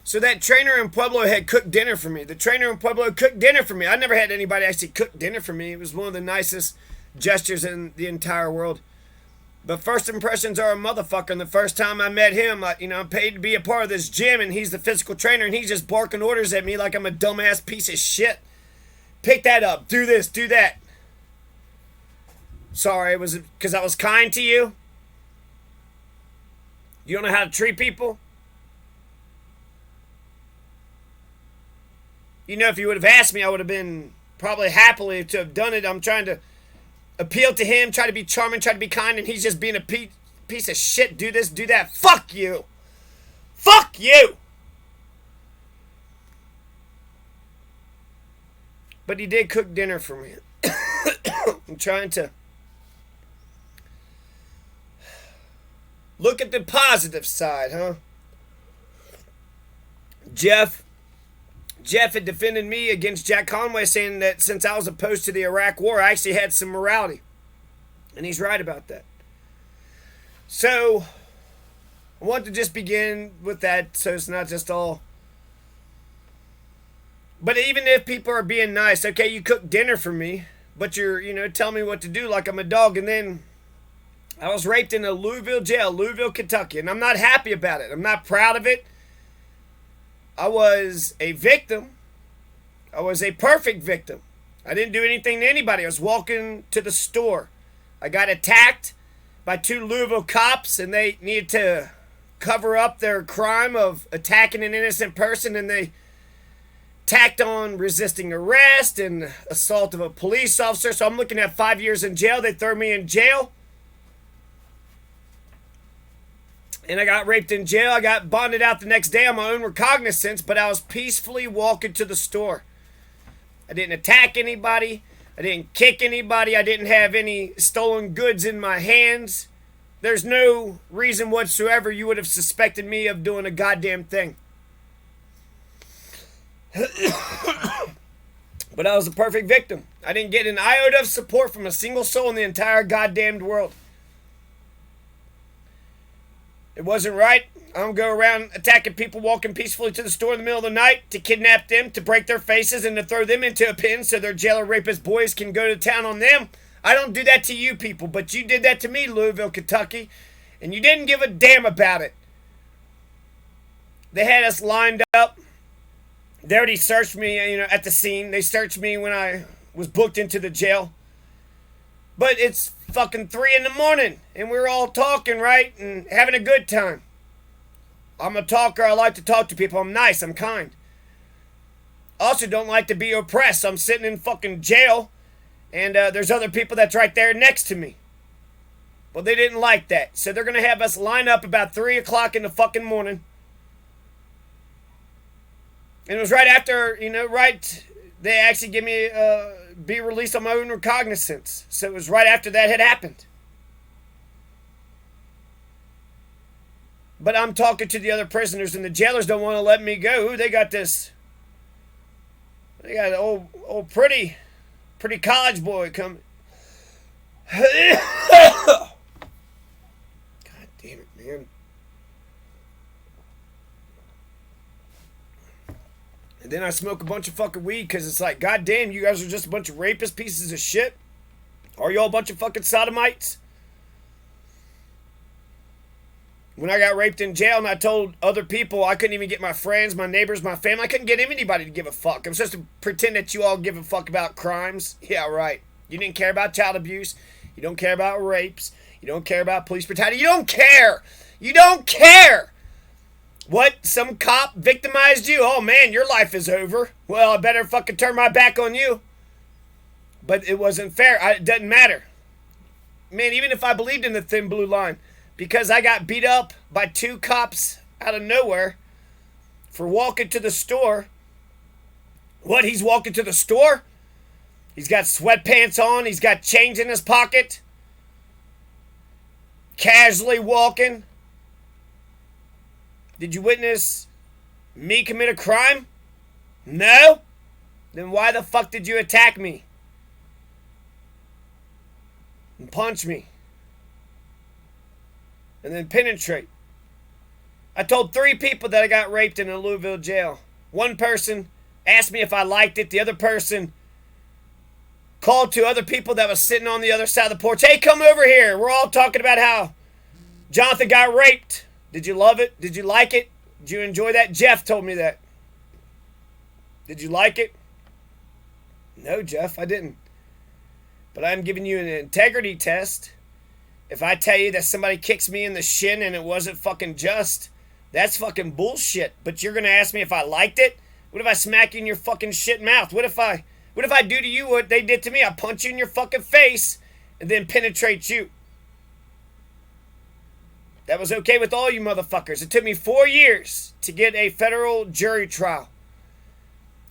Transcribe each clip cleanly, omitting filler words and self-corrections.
So that trainer in Pueblo had cooked dinner for me. The trainer in Pueblo cooked dinner for me. I never had anybody actually cook dinner for me. It was one of the nicest gestures in the entire world. But first impressions are a motherfucker. And the first time I met him, I'm paid to be a part of this gym, and he's the physical trainer, and he's just barking orders at me like I'm a dumbass piece of shit. Pick that up. Do this. Do that. Sorry, was it because I was kind to you? You don't know how to treat people? If you would have asked me, I would have been probably happily to have done it. I'm trying to appeal to him, try to be charming, try to be kind, and he's just being a piece of shit. Do this, do that. Fuck you. Fuck you. But he did cook dinner for me. I'm trying to look at the positive side, huh? Jeff had defended me against Jack Conway, saying that since I was opposed to the Iraq War, I actually had some morality. And he's right about that. So, I want to just begin with that so it's not just all. But even if people are being nice, okay, you cook dinner for me, but you're, telling me what to do like I'm a dog. And then I was raped in a Louisville jail, Louisville, Kentucky. And I'm not happy about it. I'm not proud of it. I was a victim. I was a perfect victim. I didn't do anything to anybody. I was walking to the store. I got attacked by 2 Louisville cops, and they needed to cover up their crime of attacking an innocent person, and they tacked on resisting arrest and assault of a police officer. So I'm looking at 5 years in jail. They throw me in jail. And I got raped in jail. I got bonded out the next day on my own recognizance, but I was peacefully walking to the store. I didn't attack anybody. I didn't kick anybody. I didn't have any stolen goods in my hands. There's no reason whatsoever you would have suspected me of doing a goddamn thing. But I was a perfect victim. I didn't get an iota of support from a single soul in the entire goddamned world. It wasn't right. I don't go around attacking people walking peacefully to the store in the middle of the night to kidnap them, to break their faces, and to throw them into a pen so their jailer rapist boys can go to town on them. I don't do that to you people, but you did that to me, Louisville, Kentucky, and you didn't give a damn about it. They had us lined up. They already searched me, at the scene. They searched me when I was booked into the jail. But it's fucking 3 a.m, and we're all talking, right? And having a good time. I'm a talker. I like to talk to people. I'm nice. I'm kind. Also don't like to be oppressed. I'm sitting in fucking jail, and there's other people that's right there next to me. Well, they didn't like that. So they're going to have us line up about 3 o'clock in the fucking morning. And it was right after, they actually give me, be released on my own recognizance. So it was right after that had happened. But I'm talking to the other prisoners, and the jailers don't want to let me go. Ooh, they got an old pretty college boy coming. God damn it, man. And then I smoke a bunch of fucking weed because it's like, God damn, you guys are just a bunch of rapist pieces of shit. Are you all a bunch of fucking sodomites? When I got raped in jail and I told other people I couldn't even get my friends, my neighbors, my family, I couldn't get anybody to give a fuck. I'm supposed to pretend that you all give a fuck about crimes? Yeah, right. You didn't care about child abuse. You don't care about rapes. You don't care about police brutality. You don't care. You don't care. What? Some cop victimized you? Oh man, your life is over. Well, I better fucking turn my back on you. But it wasn't fair. It doesn't matter. Man, even if I believed in the thin blue line, because I got beat up by 2 cops out of nowhere for walking to the store. What? He's walking to the store? He's got sweatpants on. He's got change in his pocket. Casually walking. Did you witness me commit a crime? No? Then why the fuck did you attack me? And punch me? And then penetrate? I told 3 people that I got raped in a Louisville jail. One person asked me if I liked it. The other person called to other people that was sitting on the other side of the porch. Hey, come over here. We're all talking about how Jonathan got raped. Did you love it? Did you like it? Did you enjoy that? Jeff told me that. Did you like it? No, Jeff, I didn't. But I'm giving you an integrity test. If I tell you that somebody kicks me in the shin and it wasn't fucking just, that's fucking bullshit. But you're going to ask me if I liked it? What if I smack you in your fucking shit mouth? What if I do to you what they did to me? I punch you in your fucking face and then penetrate you. That was okay with all you motherfuckers. It took me 4 years to get a federal jury trial.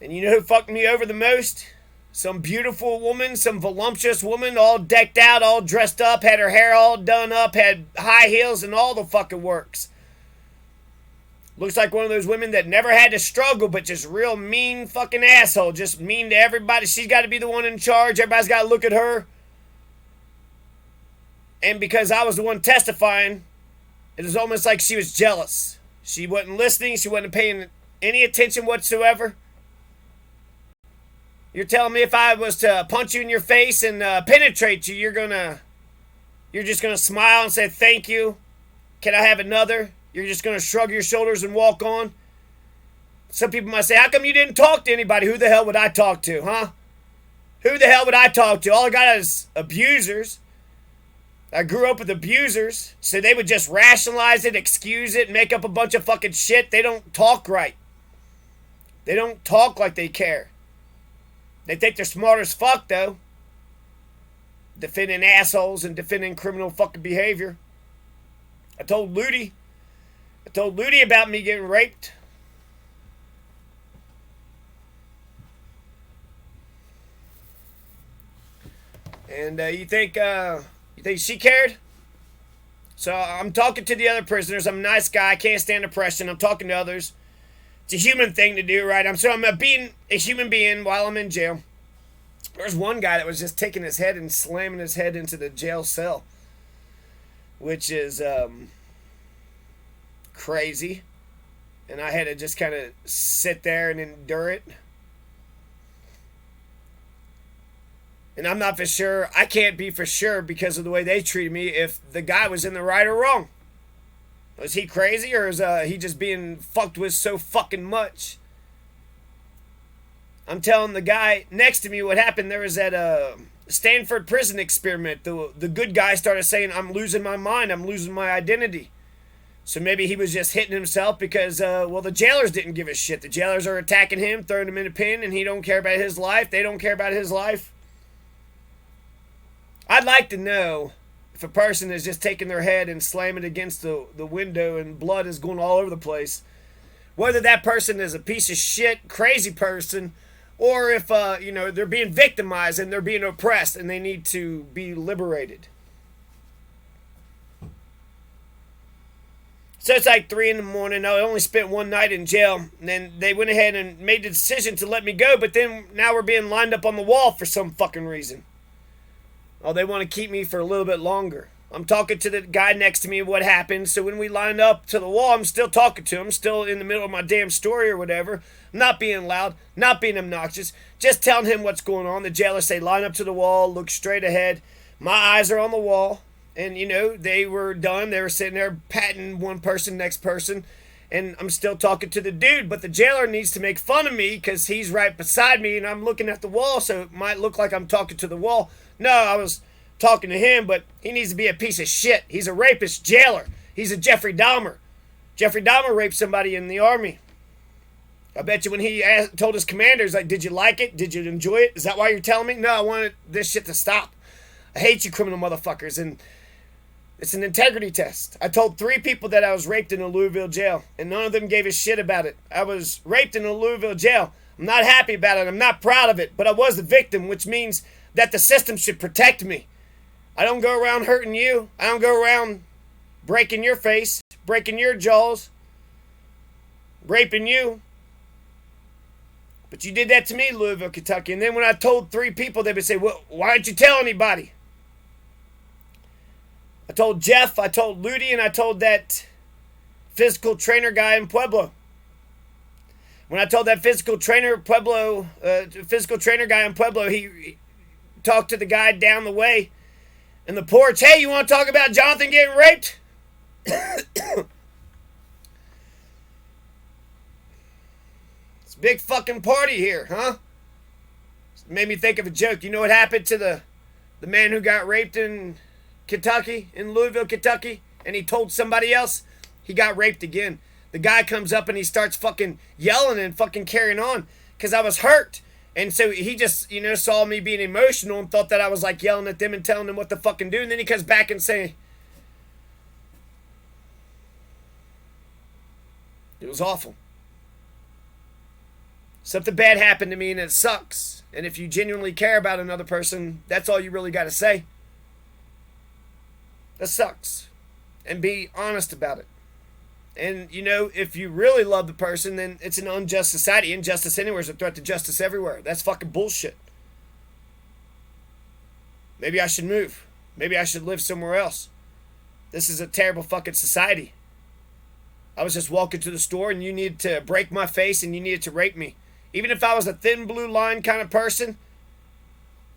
And you know who fucked me over the most? Some beautiful woman, some voluptuous woman, all decked out, all dressed up, had her hair all done up, had high heels and all the fucking works. Looks like one of those women that never had to struggle, but just real mean fucking asshole. Just mean to everybody. She's got to be the one in charge. Everybody's got to look at her. And because I was the one testifying, it was almost like she was jealous. She wasn't listening. She wasn't paying any attention whatsoever. You're telling me if I was to punch you in your face and penetrate you, you're just gonna smile and say thank you? Can I have another? You're just gonna shrug your shoulders and walk on? Some people might say, how come you didn't talk to anybody? Who the hell would I talk to, huh? Who the hell would I talk to? All I got is abusers. I grew up with abusers, so they would just rationalize it, excuse it, make up a bunch of fucking shit. They don't talk right. They don't talk like they care. They think they're smart as fuck, though. Defending assholes and defending criminal fucking behavior. I told Ludi about me getting raped. And you think she cared? So I'm talking to the other prisoners. I'm a nice guy. I can't stand oppression. I'm talking to others. It's a human thing to do, right? I'm being a human being while I'm in jail. There's one guy that was just taking his head and slamming his head into the jail cell, which is crazy. And I had to just kind of sit there and endure it. And I'm not for sure. I can't be for sure because of the way they treated me if the guy was in the right or wrong. Was he crazy or is he just being fucked with so fucking much? I'm telling the guy next to me what happened. There was that Stanford prison experiment. The good guy started saying, I'm losing my mind. I'm losing my identity. So maybe he was just hitting himself because, the jailers didn't give a shit. The jailers are attacking him, throwing him in a pen, and he don't care about his life. They don't care about his life. I'd like to know if a person is just taking their head and slamming it against the window and blood is going all over the place, whether that person is a piece of shit, crazy person, or if, they're being victimized and they're being oppressed and they need to be liberated. So it's like 3 a.m. I only spent one night in jail. And then they went ahead and made the decision to let me go. But then now we're being lined up on the wall for some fucking reason. Oh, they want to keep me for a little bit longer. I'm talking to the guy next to me what happened. So when we lined up to the wall, I'm still talking to him. Still in the middle of my damn story or whatever. Not being loud. Not being obnoxious. Just telling him what's going on. The jailers say line up to the wall. Look straight ahead. My eyes are on the wall. And, they were done. They were sitting there patting one person, next person. And I'm still talking to the dude. But the jailer needs to make fun of me because he's right beside me. And I'm looking at the wall. So it might look like I'm talking to the wall. No, I was talking to him. But he needs to be a piece of shit. He's a rapist jailer. He's a Jeffrey Dahmer. Jeffrey Dahmer raped somebody in the army. I bet you when he told his commanders, like, did you like it? Did you enjoy it? Is that why you're telling me? No, I wanted this shit to stop. I hate you criminal motherfuckers. And it's an integrity test. I told 3 people that I was raped in a Louisville jail, and none of them gave a shit about it. I was raped in a Louisville jail. I'm not happy about it. I'm not proud of it, but I was the victim, which means that the system should protect me. I don't go around hurting you. I don't go around breaking your face, breaking your jaws, raping you. But you did that to me, Louisville, Kentucky. And then when I told 3 people, they would say, well, why didn't you tell anybody? I told Jeff, I told Ludi, and I told that physical trainer guy in Pueblo. When I told that physical trainer guy in Pueblo, he talked to the guy down the way in the porch. Hey, you want to talk about Jonathan getting raped? It's a big fucking party here, huh? It made me think of a joke. You know what happened to the man who got raped in Kentucky, in Louisville, Kentucky, and he told somebody else? He got raped again. The guy comes up and he starts fucking yelling and fucking carrying on because I was hurt. And so he just, saw me being emotional and thought that I was like yelling at them and telling them what to fucking do. And then he comes back and say, it was awful. Something bad happened to me and it sucks. And if you genuinely care about another person, that's all you really got to say. That sucks. And be honest about it. And, if you really love the person, then it's an unjust society. Injustice anywhere is a threat to justice everywhere. That's fucking bullshit. Maybe I should move. Maybe I should live somewhere else. This is a terrible fucking society. I was just walking to the store and you needed to break my face and you needed to rape me. Even if I was a thin blue line kind of person,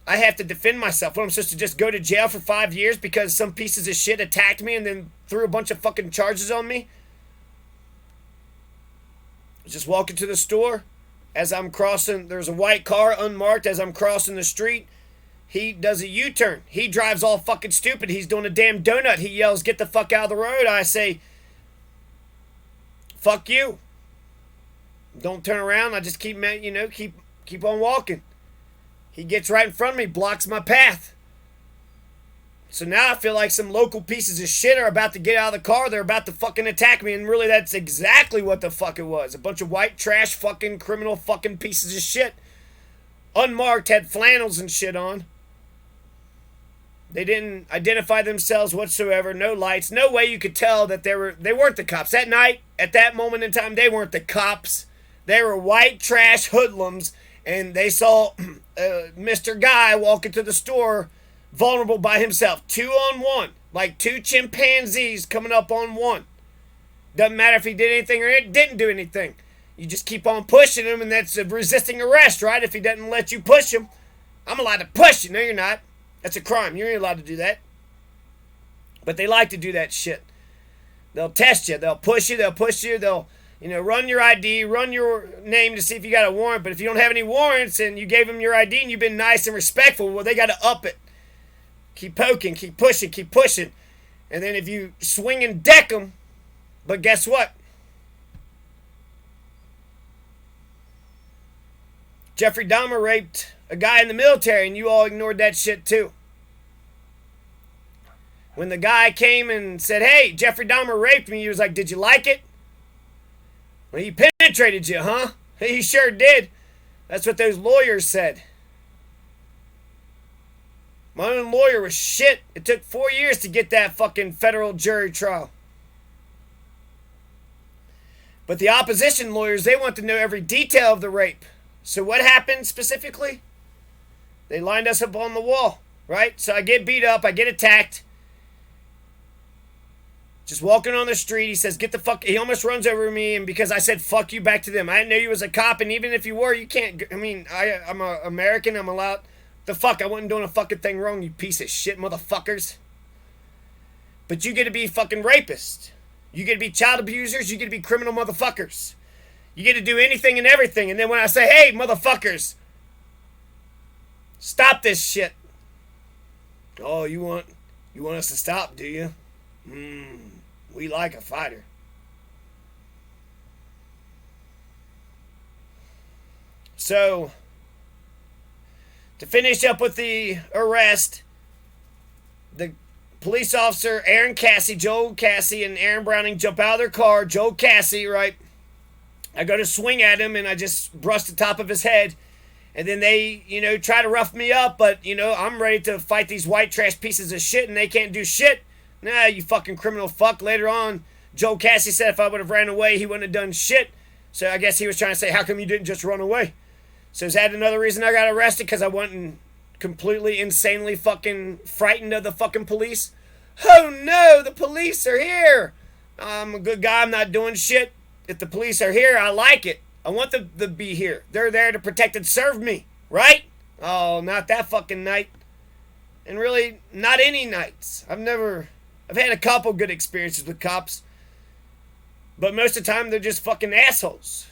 I have to defend myself. What, I'm supposed to just go to jail for 5 years because some pieces of shit attacked me and then threw a bunch of fucking charges on me? Just walking to the store. As I'm crossing, there's a white car unmarked. As I'm crossing the street, he does a U-turn. He drives all fucking stupid. He's doing a damn donut. He yells, "Get the fuck out of the road." I say, "Fuck you." Don't turn around. I just keep on walking. He gets right in front of me, blocks my path. So now I feel like some local pieces of shit are about to get out of the car. They're about to fucking attack me. And really, that's exactly what the fuck it was. A bunch of white trash fucking criminal fucking pieces of shit. Unmarked, had flannels and shit on. They didn't identify themselves whatsoever. No lights. No way you could tell that they weren't the cops. That night, at that moment in time, they weren't the cops. They were white trash hoodlums. And they saw Mr. Guy walk into the store vulnerable by himself. 2-on-1. Like two chimpanzees coming up on one. Doesn't matter if he did anything or it didn't do anything. You just keep on pushing him, and that's resisting arrest, right? If he doesn't let you push him. I'm allowed to push you. No, you're not. That's a crime. You ain't allowed to do that. But they like to do that shit. They'll test you. They'll push you. They'll run your ID, run your name to see if you got a warrant. But if you don't have any warrants and you gave them your ID and you've been nice and respectful, well, they got to up it. Keep poking, keep pushing. And then if you swing and deck them, but guess what? Jeffrey Dahmer raped a guy in the military and you all ignored that shit too. When the guy came and said, "Hey, Jeffrey Dahmer raped me," he was like, "Did you like it?" Well, he penetrated you, huh? He sure did. That's what those lawyers said. My own lawyer was shit. It took 4 years to get that fucking federal jury trial. But the opposition lawyers, they want to know every detail of the rape. So what happened specifically? They lined us up on the wall, right? So I get beat up, I get attacked. Just walking on the street, he says, "Get the fuck," he almost runs over me, and because I said "fuck you" back to them. I didn't know you was a cop, and even if you were, you can't, I'm an American, I'm allowed. The fuck, I wasn't doing a fucking thing wrong, you piece of shit motherfuckers. But you get to be fucking rapists. You get to be child abusers, you get to be criminal motherfuckers. You get to do anything and everything, and then when I say, "Hey, motherfuckers, stop this shit." "Oh, you want us to stop, do you? We like a fighter." So, to finish up with the arrest, the police officer, Joel Casse, and Aaron Browning jump out of their car. Joel Casse, right? I go to swing at him, and I just brush the top of his head. And then they, try to rough me up, but, I'm ready to fight these white trash pieces of shit, and they can't do shit. Nah, you fucking criminal fuck. Later on, Joel Casse said if I would have ran away, he wouldn't have done shit. So I guess he was trying to say, how come you didn't just run away? So is that another reason I got arrested? Because I wasn't completely, insanely fucking frightened of the fucking police? Oh no, the police are here! I'm a good guy. I'm not doing shit. If the police are here, I like it. I want them to be here. They're there to protect and serve me, right? Oh, not that fucking night. And really, not any nights. I've had a couple good experiences with cops. But most of the time, they're just fucking assholes.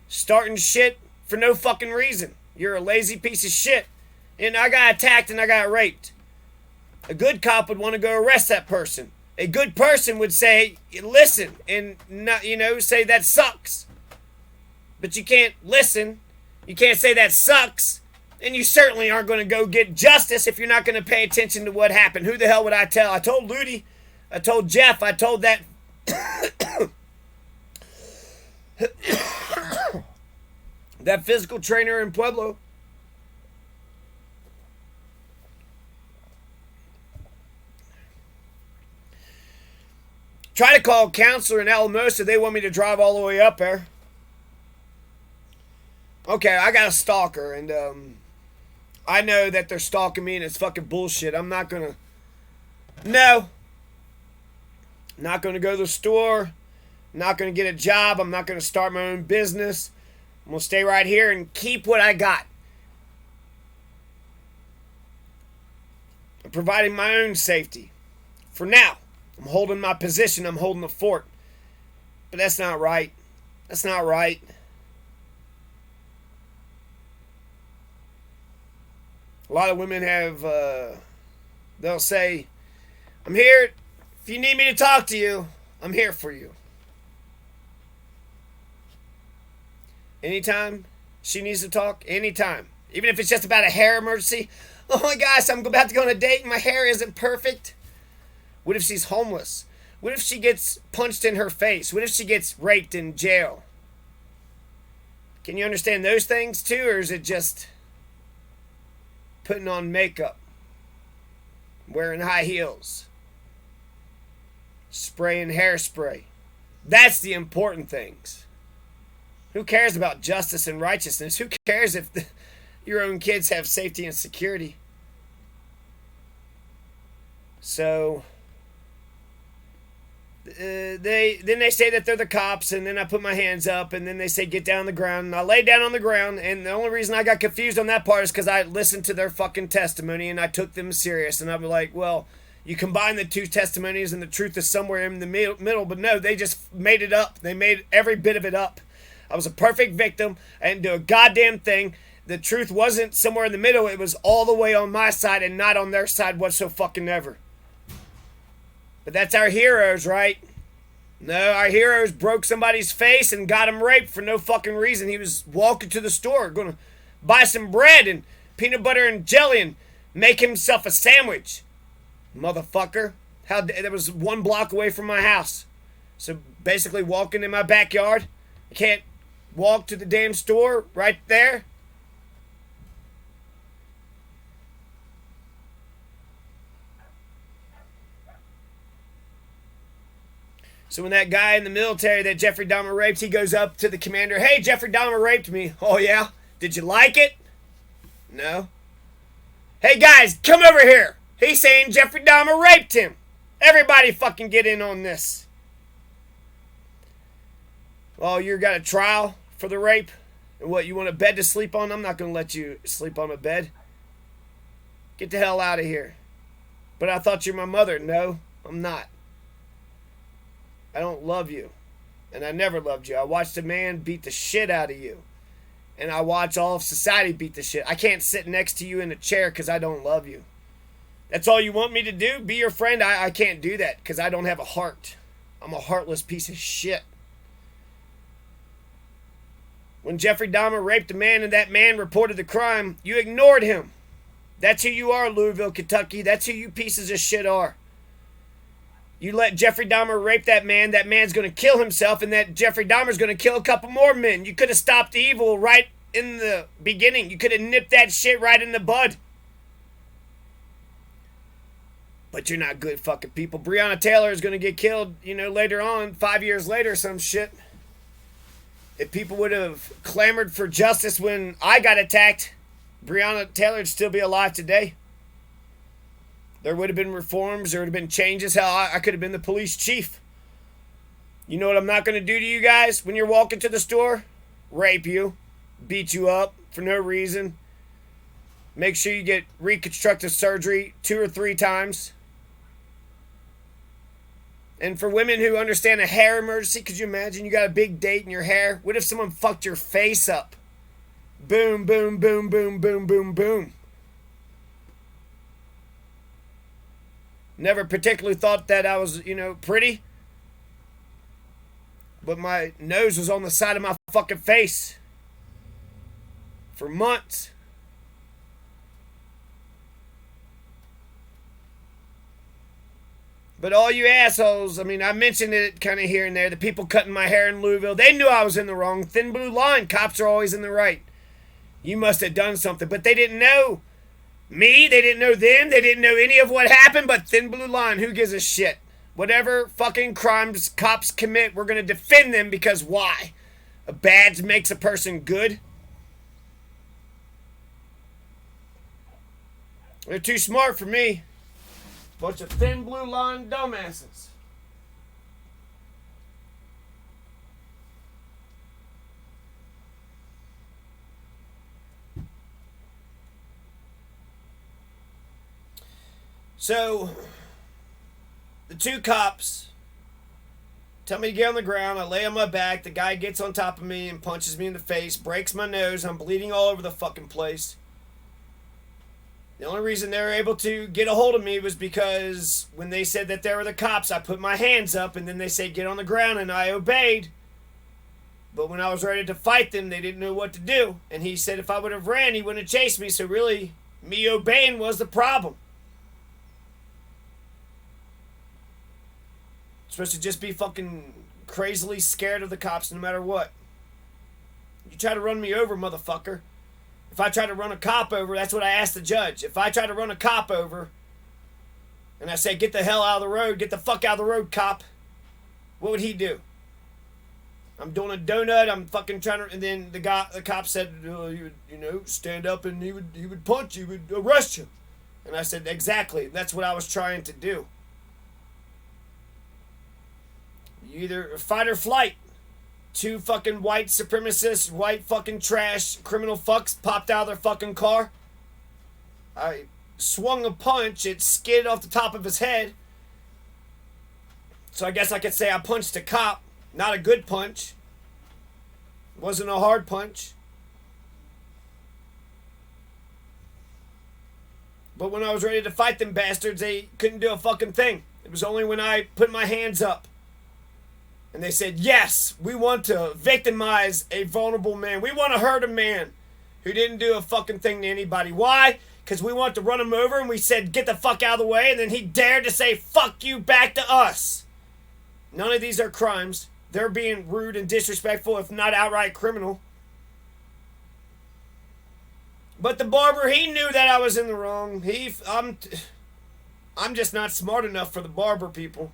Starting shit for no fucking reason. You're a lazy piece of shit. And I got attacked and I got raped. A good cop would want to go arrest that person. A good person would say, listen, and not, say that sucks. But you can't listen. You can't say that sucks. And you certainly aren't going to go get justice if you're not going to pay attention to what happened. Who the hell would I tell? I told Ludi. I told Jeff. I told that... that physical trainer in Pueblo. Try to call a counselor in Alamosa. They want me to drive all the way up there. Okay, I got a stalker, and I know that they're stalking me, and it's fucking bullshit. I'm not gonna... No. Not gonna go to the store. Not gonna get a job. I'm not gonna start my own business. I'm gonna stay right here and keep what I got. I'm providing my own safety. For now. I'm holding my position. I'm holding the fort. But that's not right. That's not right. A lot of women have, they'll say, I'm here. If you need me to talk to you, I'm here for you. Anytime she needs to talk, anytime. Even if it's just about a hair emergency. Oh my gosh, I'm about to go on a date and my hair isn't perfect. What if she's homeless? What if she gets punched in her face? What if she gets raped in jail? Can you understand those things too, or is it just putting on makeup, wearing high heels, spraying hairspray? That's the important things. Who cares about justice and righteousness? Who cares if your own kids have safety and security? So... they say that they're the cops, and then I put my hands up, and then they say get down on the ground, and I lay down on the ground, and the only reason I got confused on that part is because I listened to their fucking testimony, and I took them serious, and I was like, well, you combine the two testimonies, and the truth is somewhere in the middle, but no, they just made it up. They made every bit of it up. I was a perfect victim. I didn't do a goddamn thing. The truth wasn't somewhere in the middle. It was all the way on my side and not on their side whatsoever. But that's our heroes, right? No, our heroes broke somebody's face and got him raped for no fucking reason. He was walking to the store, going to buy some bread and peanut butter and jelly and make himself a sandwich. Motherfucker. That was 1 block away from my house. So basically walking in my backyard. I can't walk to the damn store right there. So when that guy in the military that Jeffrey Dahmer raped, he goes up to the commander, hey, Jeffrey Dahmer raped me. Oh, yeah? Did you like it? No. Hey, guys, come over here. He's saying Jeffrey Dahmer raped him. Everybody fucking get in on this. Well, you got a trial for the rape? And what, you want a bed to sleep on? I'm not going to let you sleep on a bed. Get the hell out of here. But I thought you're my mother. No, I'm not. I don't love you. And I never loved you. I watched a man beat the shit out of you. And I watch all of society beat the shit. I can't sit next to you in a chair because I don't love you. That's all you want me to do? Be your friend? I can't do that because I don't have a heart. I'm a heartless piece of shit. When Jeffrey Dahmer raped a man and that man reported the crime, you ignored him. That's who you are, Louisville, Kentucky. That's who you pieces of shit are. You let Jeffrey Dahmer rape that man's going to kill himself, and that Jeffrey Dahmer's going to kill a couple more men. You could have stopped the evil right in the beginning. You could have nipped that shit right in the bud. But you're not good fucking people. Breonna Taylor is going to get killed, later on, 5 years later, some shit. If people would have clamored for justice when I got attacked, Breonna Taylor would still be alive today. There would have been reforms. There would have been changes. Hell, I could have been the police chief. You know what I'm not going to do to you guys when you're walking to the store? Rape you. Beat you up for no reason. Make sure you get reconstructive surgery 2 or 3 times. And for women who understand a hair emergency, could you imagine you got a big date in your hair? What if someone fucked your face up? Boom, boom, boom, boom, boom, boom, boom. Never particularly thought that I was, pretty. But my nose was on the side of my fucking face. For months. But all you assholes, I mentioned it kind of here and there. The people cutting my hair in Louisville, they knew I was in the wrong. Thin blue line. Cops are always in the right. You must have done something. But they didn't know me. They didn't know them. They didn't know any of what happened. But thin blue line, who gives a shit? Whatever fucking crimes cops commit, we're going to defend them because why? A badge makes a person good? They're too smart for me. Bunch of thin blue line dumbasses. So, the 2 cops tell me to get on the ground. I lay on my back. The guy gets on top of me and punches me in the face, breaks my nose. I'm bleeding all over the fucking place. The only reason they were able to get a hold of me was because when they said that they were the cops, I put my hands up and then they said get on the ground and I obeyed. But when I was ready to fight them, they didn't know what to do. And he said if I would have ran, he wouldn't have chased me. So really, me obeying was the problem. Supposed to just be fucking crazily scared of the cops no matter what. You try to run me over, motherfucker. If I try to run a cop over, that's what I asked the judge. If I try to run a cop over and I say, get the hell out of the road, get the fuck out of the road, cop, what would he do? I'm doing a donut, I'm fucking trying to, and then the cop said, he would, stand up and he would punch you, he would arrest you. And I said, exactly, that's what I was trying to do. You either fight or flight. 2 fucking white supremacists, white fucking trash criminal fucks popped out of their fucking car. I swung a punch, it skidded off the top of his head. So I guess I could say I punched a cop. Not a good punch. It wasn't a hard punch. But when I was ready to fight them bastards, they couldn't do a fucking thing. It was only when I put my hands up. And they said, yes, we want to victimize a vulnerable man. We want to hurt a man who didn't do a fucking thing to anybody. Why? Because we want to run him over and we said, get the fuck out of the way. And then he dared to say, fuck you back to us. None of these are crimes. They're being rude and disrespectful, if not outright criminal. But the barber, he knew that I was in the wrong. I'm just not smart enough for the barber people.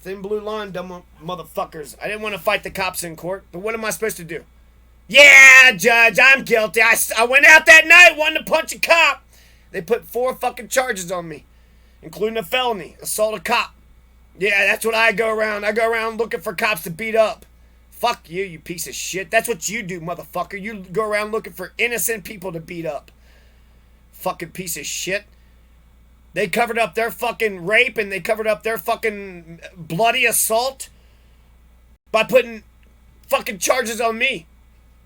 Thin blue line, dumb motherfuckers. I didn't want to fight the cops in court, but what am I supposed to do? Yeah, judge, I'm guilty. I went out that night wanting to punch a cop. They put 4 fucking charges on me, including a felony, assault a cop. Yeah, that's what I go around. I go around looking for cops to beat up. Fuck you, you piece of shit. That's what you do, motherfucker. You go around looking for innocent people to beat up. Fucking piece of shit. They covered up their fucking rape and they covered up their fucking bloody assault by putting fucking charges on me.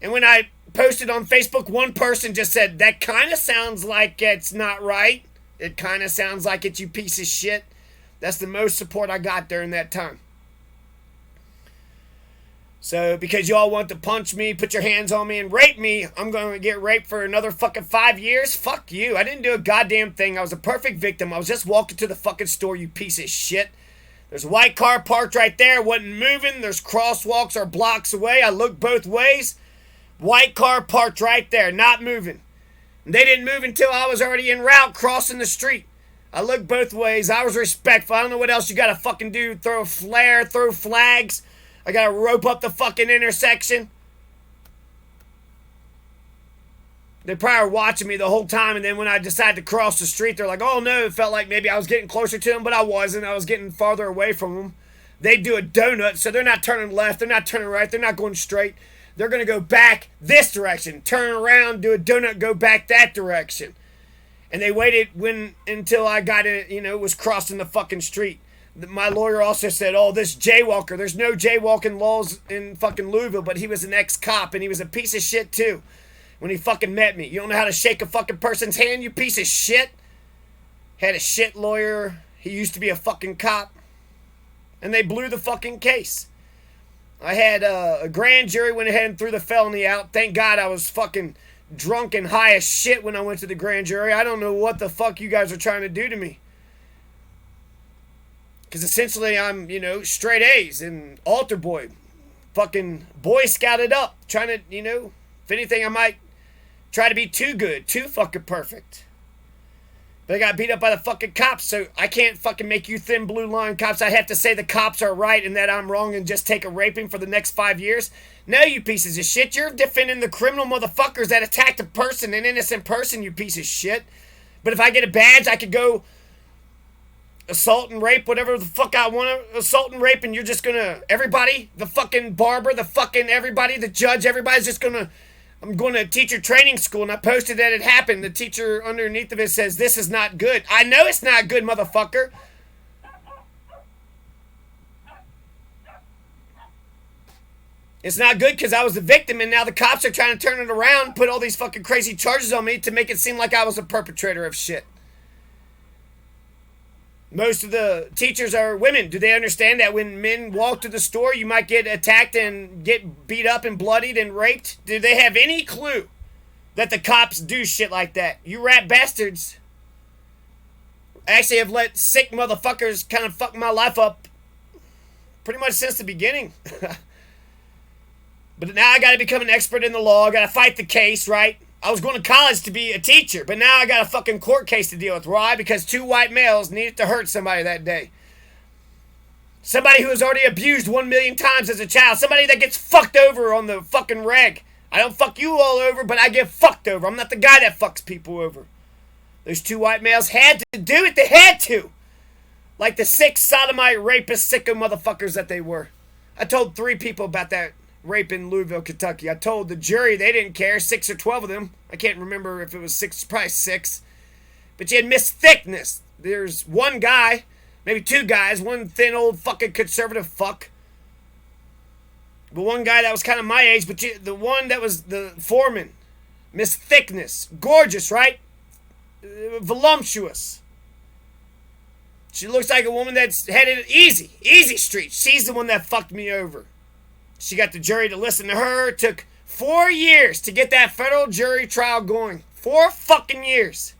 And when I posted on Facebook, one person just said, that kind of sounds like it's not right. It kind of sounds like it, you piece of shit. That's the most support I got during that time. So, because y'all want to punch me, put your hands on me, and rape me, I'm going to get raped for another fucking 5 years? Fuck you. I didn't do a goddamn thing. I was a perfect victim. I was just walking to the fucking store, you piece of shit. There's a white car parked right there. Wasn't moving. There's crosswalks or blocks away. I looked both ways. White car parked right there, not moving. And they didn't move until I was already en route crossing the street. I looked both ways. I was respectful. I don't know what else you got to fucking do. Throw a flare, throw flags. I gotta rope up the fucking intersection. They probably were watching me the whole time, and then when I decided to cross the street, they're like, oh no, it felt like maybe I was getting closer to them, but I wasn't. I was getting farther away from them. They do a donut, so they're not turning left, they're not turning right, they're not going straight. They're going to go back this direction, turn around, do a donut, go back that direction. And they waited until I got it, was crossing the fucking street. My lawyer also said, oh, this jaywalker, there's no jaywalking laws in fucking Louisville, but he was an ex-cop, and he was a piece of shit, too, when he fucking met me. You don't know how to shake a fucking person's hand, you piece of shit? Had a shit lawyer. He used to be a fucking cop. And they blew the fucking case. I had a grand jury went ahead and threw the felony out. Thank God I was fucking drunk and high as shit when I went to the grand jury. I don't know what the fuck you guys are trying to do to me. Because essentially I'm, straight A's and altar boy. Fucking Boy Scouted up. Trying to, if anything I might try to be too good. Too fucking perfect. But I got beat up by the fucking cops, so I can't fucking make you thin blue line cops. I have to say the cops are right and that I'm wrong and just take a raping for the next 5 years. No, you pieces of shit. You're defending the criminal motherfuckers that attacked a person, an innocent person, you piece of shit. But if I get a badge, I could go assault and rape whatever the fuck I want to assault and rape, and you're just gonna, everybody, the fucking barber, the fucking everybody, the judge, everybody's just gonna, I'm going to teacher training school, and I posted that it happened. The teacher underneath of it says, this is not good. I know it's not good, motherfucker. It's not good because I was the victim, and now the cops are trying to turn it around, put all these fucking crazy charges on me to make it seem like I was a perpetrator of shit. Most of the teachers are women. Do they understand that when men walk to the store, you might get attacked and get beat up and bloodied and raped? Do they have any clue that the cops do shit like that? You rat bastards actually have let sick motherfuckers kind of fuck my life up pretty much since the beginning. But now I got to become an expert in the law. I got to fight the case, right? I was going to college to be a teacher, but now I got a fucking court case to deal with. Why? Because 2 white males needed to hurt somebody that day. Somebody who was already abused 1 million times as a child. Somebody that gets fucked over on the fucking reg. I don't fuck you all over, but I get fucked over. I'm not the guy that fucks people over. Those 2 white males had to do it. They had to. Like the 6 sodomite, rapist, sicko motherfuckers that they were. I told 3 people about that rape in Louisville, Kentucky. I told the jury, they didn't care, 6 or 12 of them. I can't remember if it was 6, probably 6. But you had Miss Thickness. There's one guy, maybe 2 guys, one thin old fucking conservative fuck. But one guy that was kind of my age, but the one that was the foreman, Miss Thickness. Gorgeous, right? Voluptuous. She looks like a woman that's headed easy street. She's the one that fucked me over. She got the jury to listen to her. It took 4 years to get that federal jury trial going. 4 fucking years.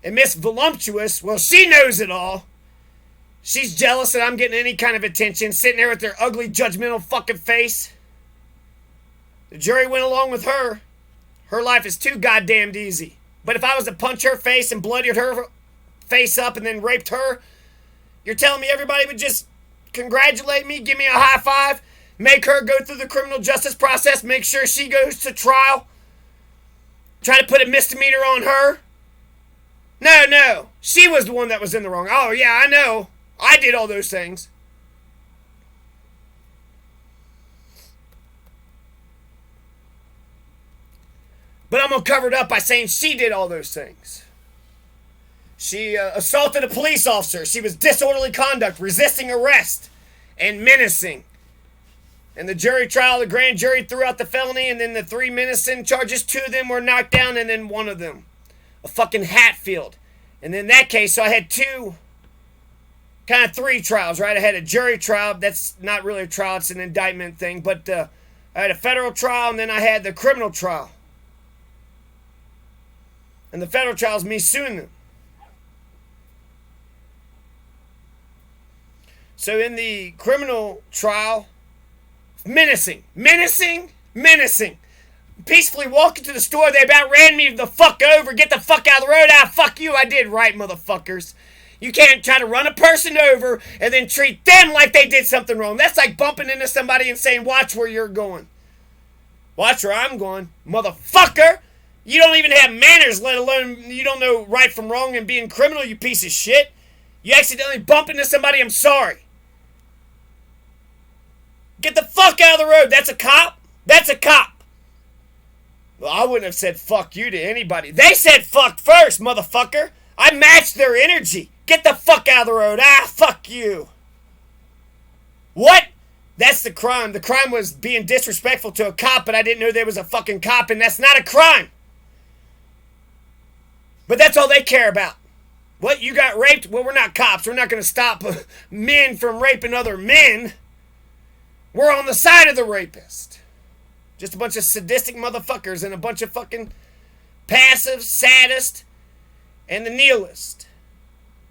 And Miss Voluptuous, well, she knows it all. She's jealous that I'm getting any kind of attention, sitting there with their ugly, judgmental fucking face. The jury went along with her. Her life is too goddamn easy. But if I was to punch her face and bloodied her face up and then raped her, you're telling me everybody would just congratulate me, give me a high five, make her go through the criminal justice process, make sure she goes to trial, try to put a misdemeanor on her? No. She was the one that was in the wrong. Oh, yeah, I know. I did all those things. But I'm going to cover it up by saying she did all those things. She assaulted a police officer. She was disorderly conduct, resisting arrest, and menacing. And the jury trial, the grand jury threw out the felony, and then the 3 menacing charges, 2 of them were knocked down, and then 1 of them, a fucking Hatfield. And in that case, so I had 2, kind of 3 trials, right? I had a jury trial. That's not really a trial. It's an indictment thing. But I had a federal trial, and then I had the criminal trial. And the federal trial is me suing them. So in the criminal trial, menacing. Peacefully walking to the store, they about ran me the fuck over. Get the fuck out of the road. Fuck you. I did right, motherfuckers. You can't try to run a person over and then treat them like they did something wrong. That's like bumping into somebody and saying, watch where you're going. Watch where I'm going. Motherfucker. You don't even have manners, let alone you don't know right from wrong and being criminal, you piece of shit. You accidentally bump into somebody, I'm sorry. Get the fuck out of the road. That's a cop? That's a cop. Well, I wouldn't have said fuck you to anybody. They said fuck first, motherfucker. I matched their energy. Get the fuck out of the road. Ah, fuck you. What? That's the crime. The crime was being disrespectful to a cop, but I didn't know there was a fucking cop, and that's not a crime. But that's all they care about. What, you got raped? Well, we're not cops. We're not going to stop men from raping other men. We're on the side of the rapist. Just a bunch of sadistic motherfuckers and a bunch of fucking passive, sadist, and the nihilist.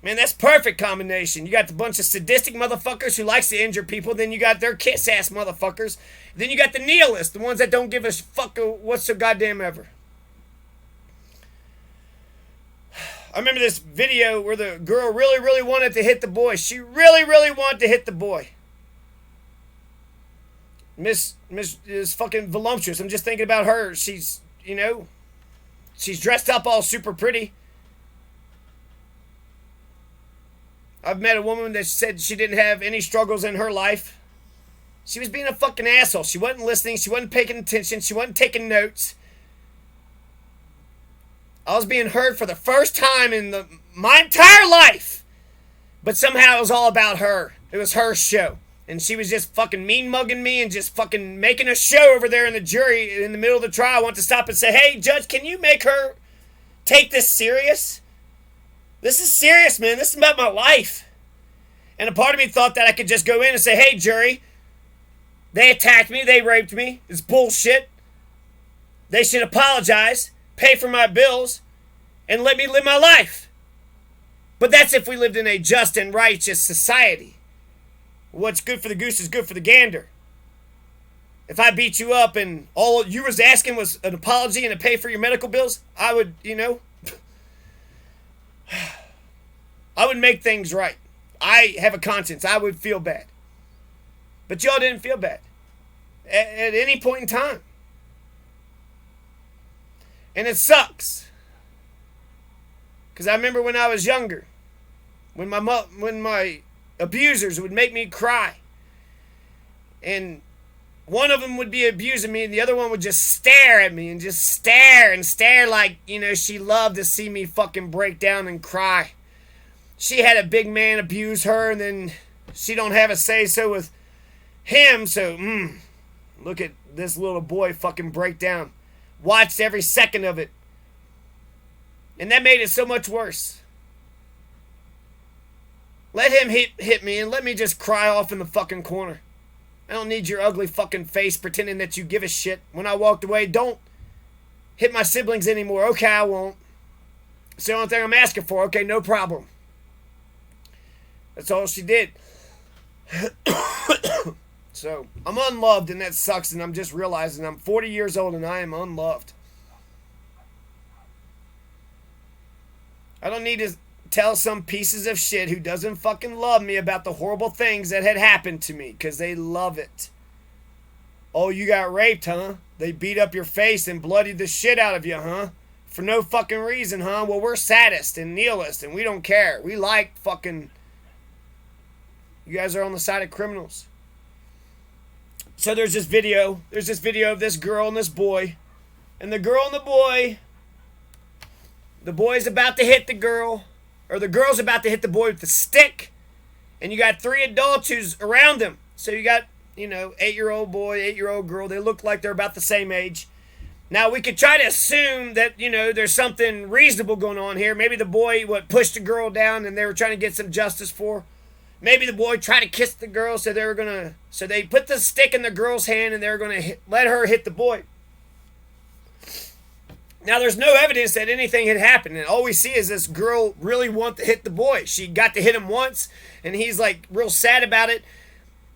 Man, that's perfect combination. You got the bunch of sadistic motherfuckers who likes to injure people. Then you got their kiss-ass motherfuckers. Then you got the nihilists, the ones that don't give a fuck what's so goddamn ever. I remember this video where the girl really, really wanted to hit the boy. She really, really wanted to hit the boy. Miss is fucking voluptuous. I'm just thinking about her. She's, she's dressed up all super pretty. I've met a woman that said she didn't have any struggles in her life. She was being a fucking asshole. She wasn't listening. She wasn't paying attention. She wasn't taking notes. I was being heard for the first time in my entire life. But somehow it was all about her. It was her show. And she was just fucking mean mugging me and just fucking making a show over there in the jury in the middle of the trial. I want to stop and say, hey, judge, can you make her take this serious? This is serious, man. This is about my life. And a part of me thought that I could just go in and say, hey, jury, they attacked me. They raped me. It's bullshit. They should apologize, pay for my bills, and let me live my life. But that's if we lived in a just and righteous society. What's good for the goose is good for the gander. If I beat you up and all you was asking was an apology and to pay for your medical bills, I would, I would make things right. I have a conscience. I would feel bad. But y'all didn't feel bad at any point in time. And it sucks. Because I remember when I was younger, when my abusers would make me cry. And one of them would be abusing me and the other one would just stare at me and just stare and stare like, she loved to see me fucking break down and cry. She had a big man abuse her and then she don't have a say-so with him. So, look at this little boy fucking break down. Watched every second of it. And that made it so much worse. Let him hit me and let me just cry off in the fucking corner. I don't need your ugly fucking face pretending that you give a shit. When I walked away, don't hit my siblings anymore. Okay, I won't. It's the only thing I'm asking for. Okay, no problem. That's all she did. So, I'm unloved and that sucks, and I'm just realizing I'm 40 years old and I am unloved. I don't need to tell some pieces of shit who doesn't fucking love me about the horrible things that had happened to me, because they love it. Oh, you got raped, huh? They beat up your face and bloodied the shit out of you, huh? For no fucking reason, huh? Well, we're sadists and nihilists and we don't care. We like fucking... You guys are on the side of criminals. So there's this video of this girl and this boy. And the girl and the boy's about to hit the girl. Or the girl's about to hit the boy with the stick. And you got 3 adults who's around them. So you got, 8-year-old boy, 8-year-old girl. They look like they're about the same age. Now, we could try to assume that, there's something reasonable going on here. Maybe the boy, pushed the girl down and they were trying to get some justice for her. Maybe the boy tried to kiss the girl, so they put the stick in the girl's hand and they were going to let her hit the boy. Now, there's no evidence that anything had happened, and all we see is this girl really want to hit the boy. She got to hit him once, and he's, real sad about it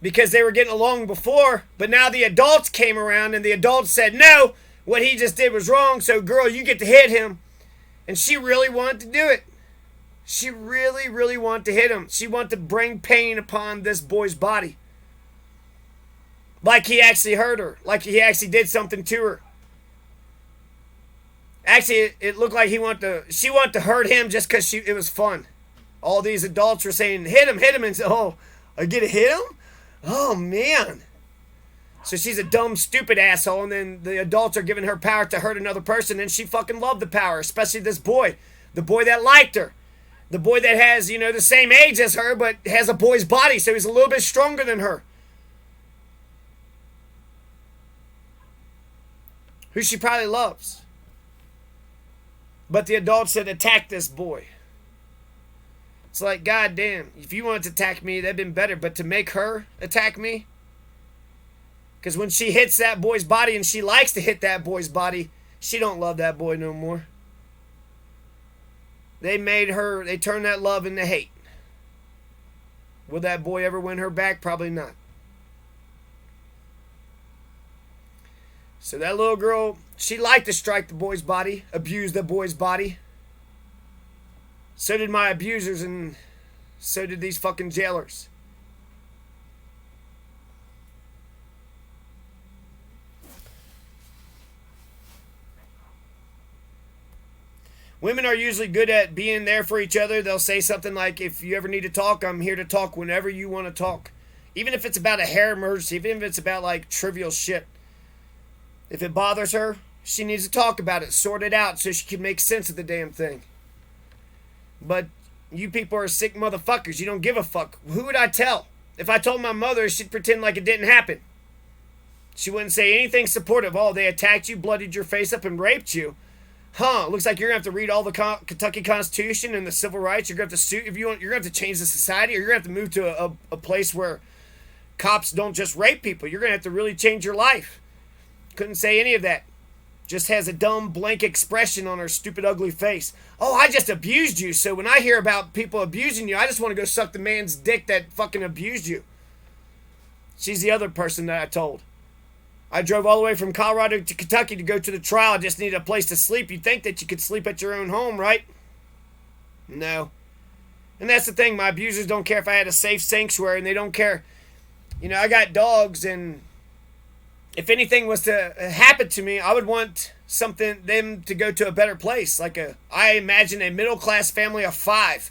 because they were getting along before, but now the adults came around, and the adults said, no, what he just did was wrong, so girl, you get to hit him. And she really wanted to do it. She really, really wanted to hit him. She wanted to bring pain upon this boy's body. Like he actually hurt her. Like he actually did something to her. Actually, it looked like she wanted to hurt him just because it was fun. All these adults were saying, hit him, and so, oh, I get to hit him? Oh, man. So she's a dumb, stupid asshole, and then the adults are giving her power to hurt another person, and she fucking loved the power, especially this boy. The boy that liked her. The boy that has, the same age as her, but has a boy's body, so he's a little bit stronger than her. Who she probably loves. But the adults said, attack this boy. It's like, goddamn, if you wanted to attack me, that'd been better, but to make her attack me? Because when she hits that boy's body, and she likes to hit that boy's body, she don't love that boy no more. They turned that love into hate. Will that boy ever win her back? Probably not. So that little girl, she liked to strike the boy's body, abuse the boy's body. So did my abusers, and so did these fucking jailers. Women are usually good at being there for each other. They'll say something like, if you ever need to talk, I'm here to talk whenever you want to talk. Even if it's about a hair emergency, even if it's about like trivial shit. If it bothers her, she needs to talk about it, sort it out so she can make sense of the damn thing. But you people are sick motherfuckers. You don't give a fuck. Who would I tell? If I told my mother, she'd pretend like it didn't happen. She wouldn't say anything supportive. Oh, they attacked you, bloodied your face up, and raped you. Huh, looks like you're going to have to read all the Kentucky Constitution and the Civil Rights. You're going to have to sue if you want. You're going to have to change the society, or you're going to have to move to a place where cops don't just rape people. You're going to have to really change your life. Couldn't say any of that. Just has a dumb, blank expression on her stupid, ugly face. Oh, I just abused you, so when I hear about people abusing you, I just want to go suck the man's dick that fucking abused you. She's the other person that I told. I drove all the way from Colorado to Kentucky to go to the trial. I just needed a place to sleep. You'd think that you could sleep at your own home, right? No. And that's the thing. My abusers don't care if I had a safe sanctuary, and they don't care. I got dogs, and if anything was to happen to me, I would want them to go to a better place. I imagine a middle-class family of 5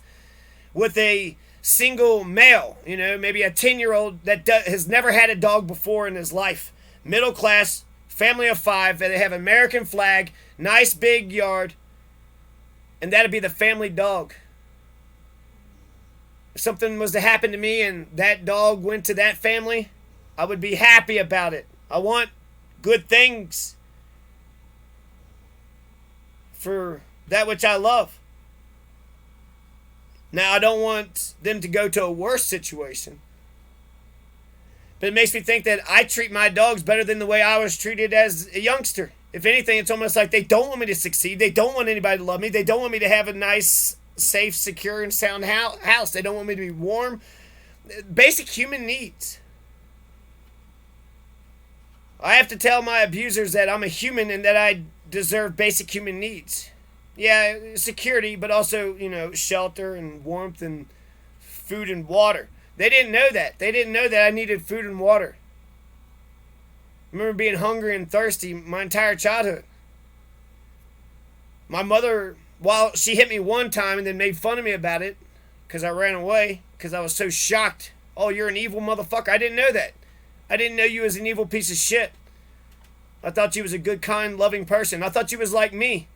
with a single male, maybe a 10-year-old that has never had a dog before in his life. Middle class, family of 5, they have American flag, nice big yard, and that'd be the family dog. If something was to happen to me and that dog went to that family, I would be happy about it. I want good things for that which I love. Now, I don't want them to go to a worse situation. But it makes me think that I treat my dogs better than the way I was treated as a youngster. If anything, it's almost like they don't want me to succeed. They don't want anybody to love me. They don't want me to have a nice, safe, secure, and sound house. They don't want me to be warm. Basic human needs. I have to tell my abusers that I'm a human and that I deserve basic human needs. Yeah, security, but also, shelter and warmth and food and water. They didn't know that. They didn't know that I needed food and water. I remember being hungry and thirsty my entire childhood. My mother, while she hit me one time and then made fun of me about it because I ran away because I was so shocked. Oh, you're an evil motherfucker. I didn't know that. I didn't know you was an evil piece of shit. I thought you was a good, kind, loving person. I thought you was like me.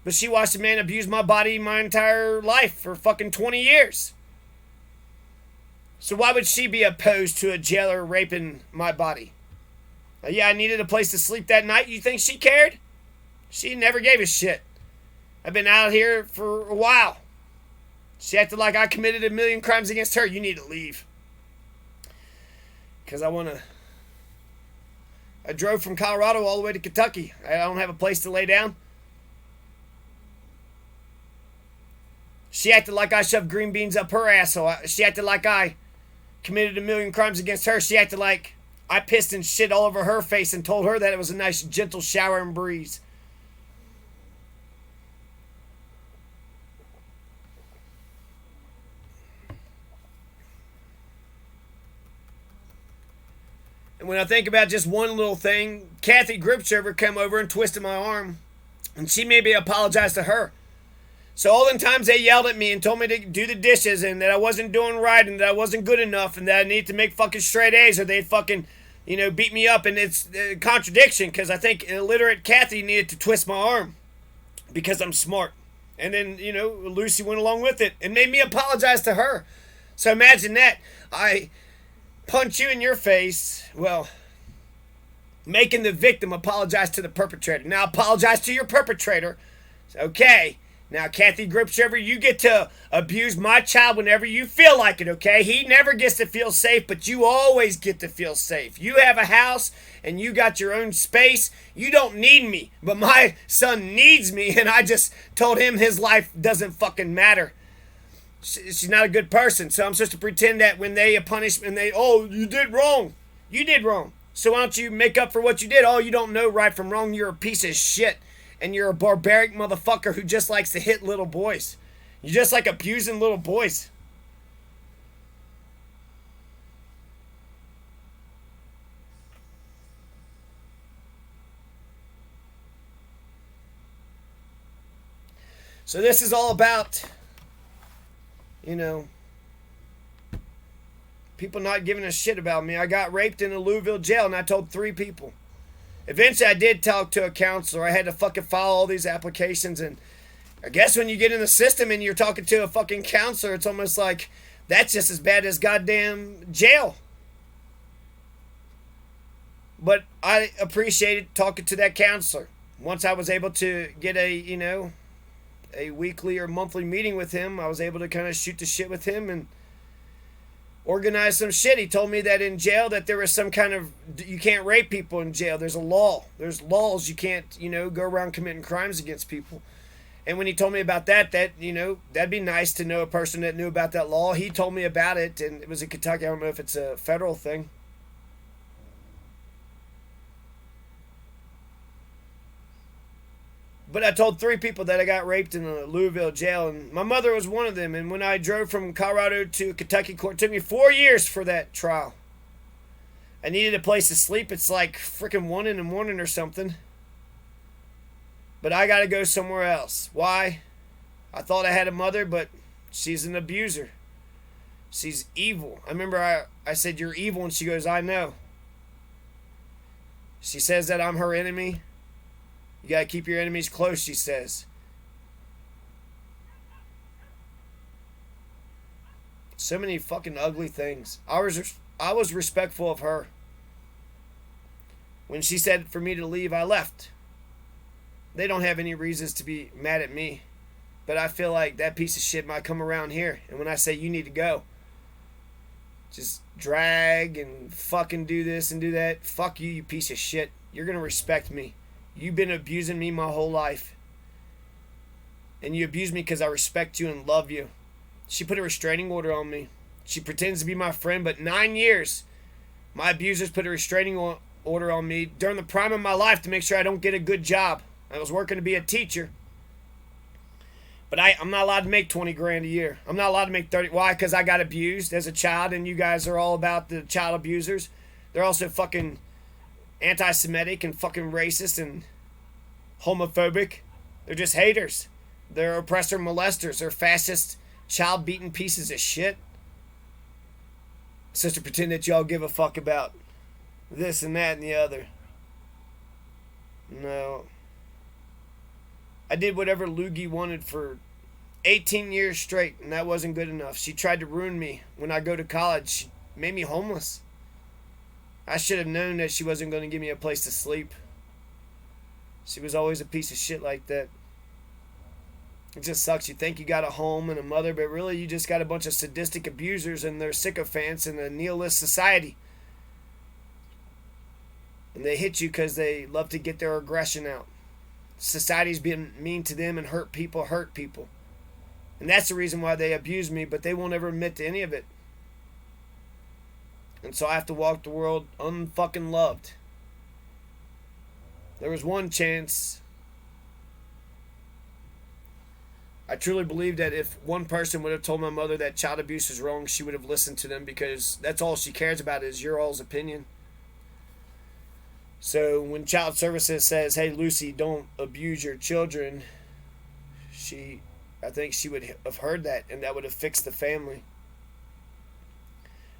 But she watched a man abuse my body my entire life for fucking 20 years. So why would she be opposed to a jailer raping my body? Yeah, I needed a place to sleep that night. You think she cared? She never gave a shit. I've been out here for a while. She acted like I committed a million crimes against her. You need to leave. Because I drove from Colorado all the way to Kentucky. I don't have a place to lay down. She acted like I shoved green beans up her asshole. She acted like I committed a million crimes against her. She acted like I pissed and shit all over her face and told her that it was a nice, gentle shower and breeze. And when I think about just one little thing, Kathy Gripshover came over and twisted my arm. And she made me apologize to her. So all the times they yelled at me and told me to do the dishes and that I wasn't doing right and that I wasn't good enough and that I needed to make fucking straight A's or they'd fucking, beat me up. And it's a contradiction because I think illiterate Kathy needed to twist my arm because I'm smart. And then, Lucy went along with it and made me apologize to her. So imagine that. I punch you in your face, well, making the victim apologize to the perpetrator. Now apologize to your perpetrator. Okay. Now, Kathy Gripshover, you get to abuse my child whenever you feel like it, okay? He never gets to feel safe, but you always get to feel safe. You have a house, and you got your own space. You don't need me, but my son needs me, and I just told him his life doesn't fucking matter. She's not a good person, so I'm supposed to pretend that when they punish and you did wrong. You did wrong. So why don't you make up for what you did? Oh, you don't know right from wrong. You're a piece of shit. And you're a barbaric motherfucker who just likes to hit little boys. You just like abusing little boys. So this is all about, people not giving a shit about me. I got raped in a Louisville jail and I told 3 people. Eventually, I did talk to a counselor. I had to fucking file all these applications. And I guess when you get in the system and you're talking to a fucking counselor, it's almost like that's just as bad as goddamn jail. But I appreciated talking to that counselor. Once I was able to get a weekly or monthly meeting with him, I was able to kind of shoot the shit with him and organize some shit. He told me that in jail that there was some kind of, you can't rape people in jail. There's a law. There's laws. You can't, go around committing crimes against people. And when he told me about that, that'd be nice to know a person that knew about that law. He told me about it, and it was in Kentucky. I don't know if it's a federal thing. But I told 3 people that I got raped in a Louisville jail, and my mother was one of them. And when I drove from Colorado to Kentucky court, it took me 4 years for that trial. I needed a place to sleep. It's like freaking 1 in the morning or something. But I got to go somewhere else. Why? I thought I had a mother, but she's an abuser. She's evil. I remember I said, "You're evil," and she goes, "I know." She says that I'm her enemy. You gotta keep your enemies close, she says. So many fucking ugly things. I was respectful of her. When she said for me to leave, I left. They don't have any reasons to be mad at me. But I feel like that piece of shit might come around here. And when I say you need to go, just drag and fucking do this and do that. Fuck you, you piece of shit. You're gonna respect me. You've been abusing me my whole life. And you abuse me because I respect you and love you. She put a restraining order on me. She pretends to be my friend, but 9 years, my abusers put a restraining order on me during the prime of my life to make sure I don't get a good job. I was working to be a teacher. But I'm not allowed to make 20 grand a year. I'm not allowed to make 30. Why? Because I got abused as a child, and you guys are all about the child abusers. They're also fucking anti-Semitic and fucking racist and homophobic. They're just haters. They're oppressor molesters. They're fascist, child-beating pieces of shit. So to pretend that y'all give a fuck about this and that and the other. No. I did whatever Loogie wanted for 18 years straight, and that wasn't good enough. She tried to ruin me. When I go to college, she made me homeless. I should have known that she wasn't going to give me a place to sleep. She was always a piece of shit like that. It just sucks. You think you got a home and a mother, but really you just got a bunch of sadistic abusers and their sycophants in a nihilist society. And they hit you because they love to get their aggression out. Society's being mean to them and hurt people. And that's the reason why they abuse me, but they won't ever admit to any of it. And so I have to walk the world unfucking loved. There was one chance. I truly believe that if one person would have told my mother that child abuse is wrong, she would have listened to them, because that's all she cares about is your all's opinion. So when Child Services says, "Hey Lucy, don't abuse your children," I think she would have heard that, and that would have fixed the family.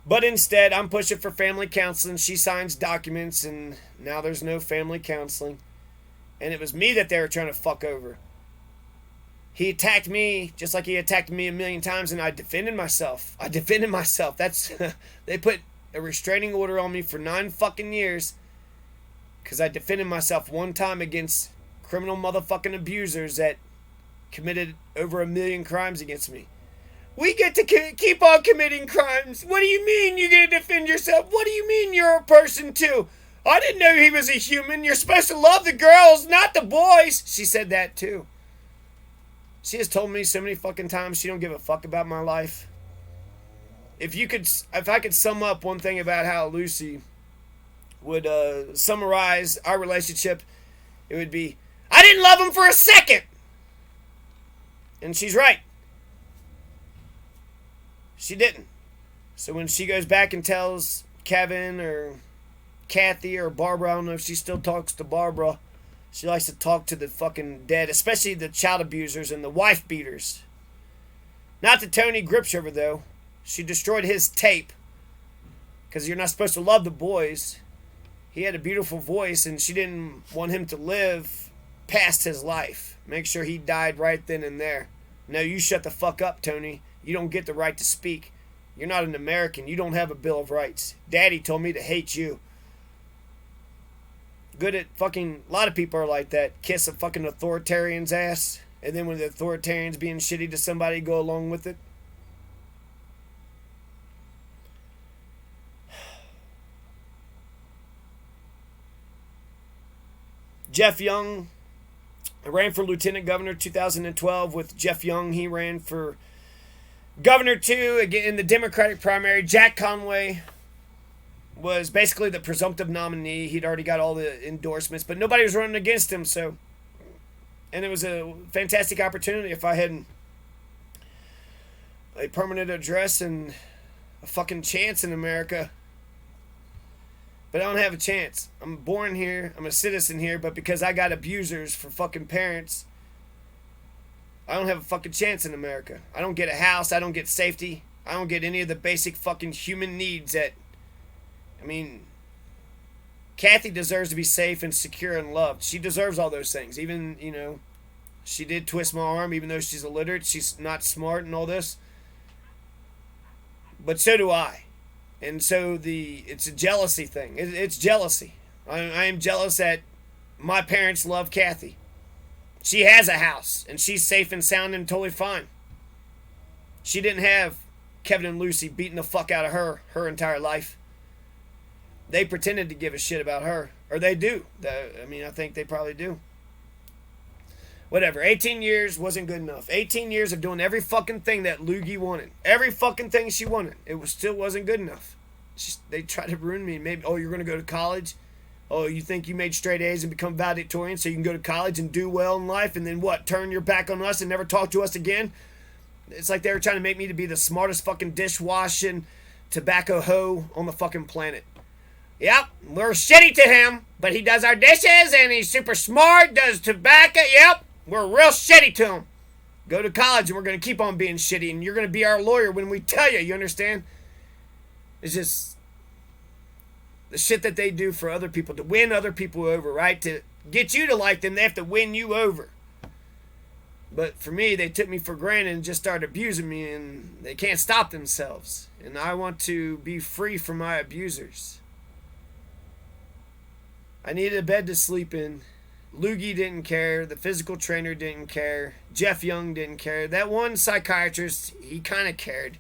But instead, I'm pushing for family counseling. She signs documents, and now there's no family counseling. And it was me that they were trying to fuck over. He attacked me just like he attacked me a million times, and I defended myself. That's they put a restraining order on me for 9 fucking years because I defended myself one time against criminal motherfucking abusers that committed over 1 million crimes against me. We get to keep on committing crimes. What do you mean you get to defend yourself? What do you mean you're a person too? I didn't know he was a human. You're supposed to love the girls, not the boys. She said that too. She has told me so many fucking times she don't give a fuck about my life. If I could sum up one thing about how Lucy would summarize our relationship, it would be, I didn't love him for a second. And she's right. She didn't. So when she goes back and tells Kevin or Kathy or Barbara, I don't know if she still talks to Barbara, she likes to talk to the fucking dead, especially the child abusers and the wife beaters. Not to Tony Gripshover, though. She destroyed his tape because you're not supposed to love the boys. He had a beautiful voice, and she didn't want him to live past his life. Make sure he died right then and there. No, you shut the fuck up, Tony. You don't get the right to speak. You're not an American. You don't have a Bill of Rights. Daddy told me to hate you. Good at fucking... A lot of people are like that. Kiss a fucking authoritarian's ass. And then when the authoritarian's being shitty to somebody, go along with it. Jeff Young. I ran for Lieutenant Governor 2012 with Jeff Young. He ran for Governor too, again in the Democratic primary. Jack Conway was basically the presumptive nominee. He'd already got all the endorsements, but nobody was running against him. So, and it was a fantastic opportunity if I had a permanent address and a fucking chance in America. But I don't have a chance. I'm born here. I'm a citizen here, but because I got abusers for fucking parents, I don't have a fucking chance in America. I don't get a house. I don't get safety. I don't get any of the basic fucking human needs that... I mean, Kathy deserves to be safe and secure and loved. She deserves all those things. Even, you know, she did twist my arm, even though she's illiterate. She's not smart and all this. But so do I. And so it's a jealousy thing. It's jealousy. I am jealous that my parents love Kathy. She has a house, and she's safe and sound and totally fine. She didn't have Kevin and Lucy beating the fuck out of her entire life. They pretended to give a shit about her. Or they do. I think they probably do. Whatever. 18 years wasn't good enough. 18 years of doing every fucking thing that Loogie wanted. Every fucking thing she wanted. Still wasn't good enough. They tried to ruin me. Maybe, you're going to go to college? Oh, you think you made straight A's and become valedictorian so you can go to college and do well in life and then what? Turn your back on us and never talk to us again? It's like they were trying to make me to be the smartest fucking dishwashing tobacco hoe on the fucking planet. Yep, we're shitty to him, but he does our dishes and he's super smart, does tobacco. Yep, we're real shitty to him. Go to college and we're going to keep on being shitty and you're going to be our lawyer when we tell you, you understand? It's just the shit that they do for other people, to win other people over, right? To get you to like them, they have to win you over. But for me, they took me for granted and just started abusing me, and they can't stop themselves. And I want to be free from my abusers. I needed a bed to sleep in. Loogie didn't care. The physical trainer didn't care. Jeff Young didn't care. That one psychiatrist, he kind of cared.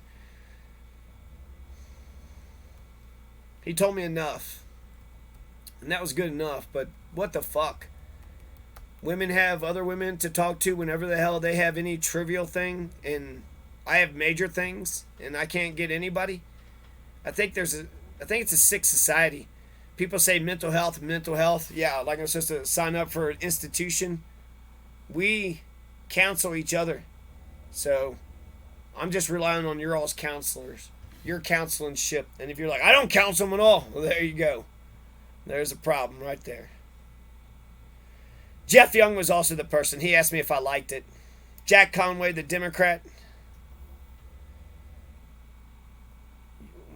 He told me enough. And that was good enough, but what the fuck? Women have other women to talk to whenever the hell they have any trivial thing, and I have major things, and I can't get anybody. I think it's a sick society. People say mental health. Yeah, like I'm supposed to sign up for an institution. We counsel each other. So I'm just relying on your all's counselors. Your counseling ship. And if you're like, I don't counsel them at all, well, there you go. There's a problem right there. Jeff Young was also the person. He asked me if I liked it. Jack Conway, the Democrat.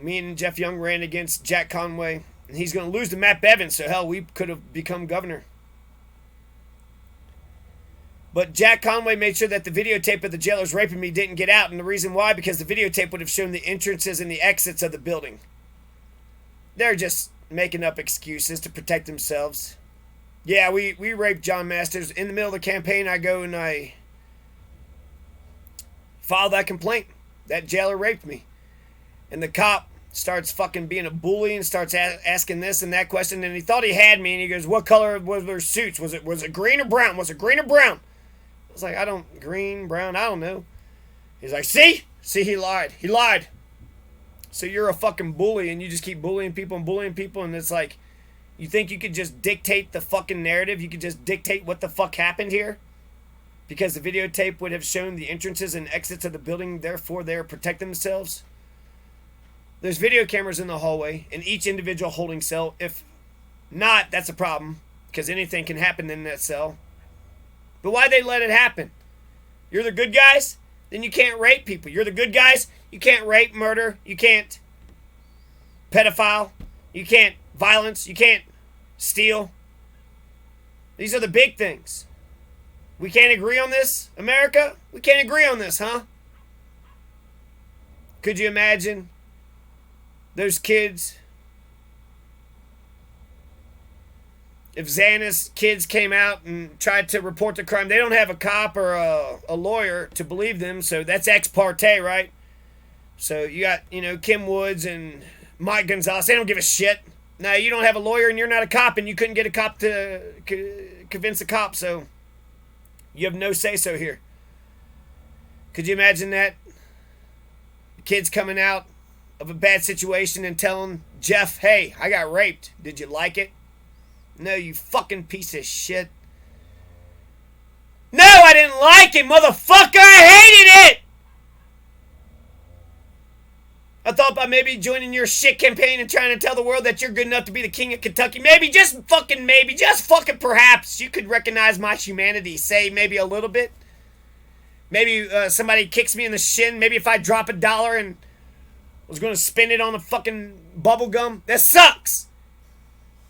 Me and Jeff Young ran against Jack Conway, and he's going to lose to Matt Bevin, so hell, we could have become governor. But Jack Conway made sure that the videotape of the jailers raping me didn't get out, and the reason why, because the videotape would have shown the entrances and the exits of the building. They're just making up excuses to protect themselves. Yeah, we raped John Masters. In the middle of the campaign, I go and I file that complaint. That jailer raped me. And the cop starts fucking being a bully and starts asking this and that question. And he thought he had me. And he goes, what color was their suits? Was it green or brown? Was it green or brown? I was like, green, brown, I don't know. He's like, see? See, he lied. He lied. So you're a fucking bully and you just keep bullying people. And it's like, you think you could just dictate the fucking narrative? You could just dictate what the fuck happened here? Because the videotape would have shown the entrances and exits of the building, therefore they're protecting themselves. There's video cameras in the hallway in each individual holding cell. If not, that's a problem, because anything can happen in that cell. But why'd they let it happen? You're the good guys? Then you can't rape people. You're the good guys? You can't rape, murder. You can't pedophile. You can't violence. You can't steal. These are the big things. We can't agree on this, America? We can't agree on this, huh? Could you imagine those kids? If Xana's kids came out and tried to report the crime, they don't have a cop or a lawyer to believe them, so that's ex parte, right? So you got, Kim Woods and Mike Gonzalez. They don't give a shit. No, you don't have a lawyer and you're not a cop, and you couldn't get a cop to convince a cop, so you have no say-so here. Could you imagine that? The kids coming out of a bad situation and telling Jeff, hey, I got raped. Did you like it? No, you fucking piece of shit. No, I didn't like it, motherfucker. I hated it. I thought by maybe joining your shit campaign and trying to tell the world that you're good enough to be the king of Kentucky. Maybe, just fucking perhaps you could recognize my humanity. Say maybe a little bit. Maybe somebody kicks me in the shin. Maybe if I drop $1 and was going to spend it on a fucking bubble gum. That sucks.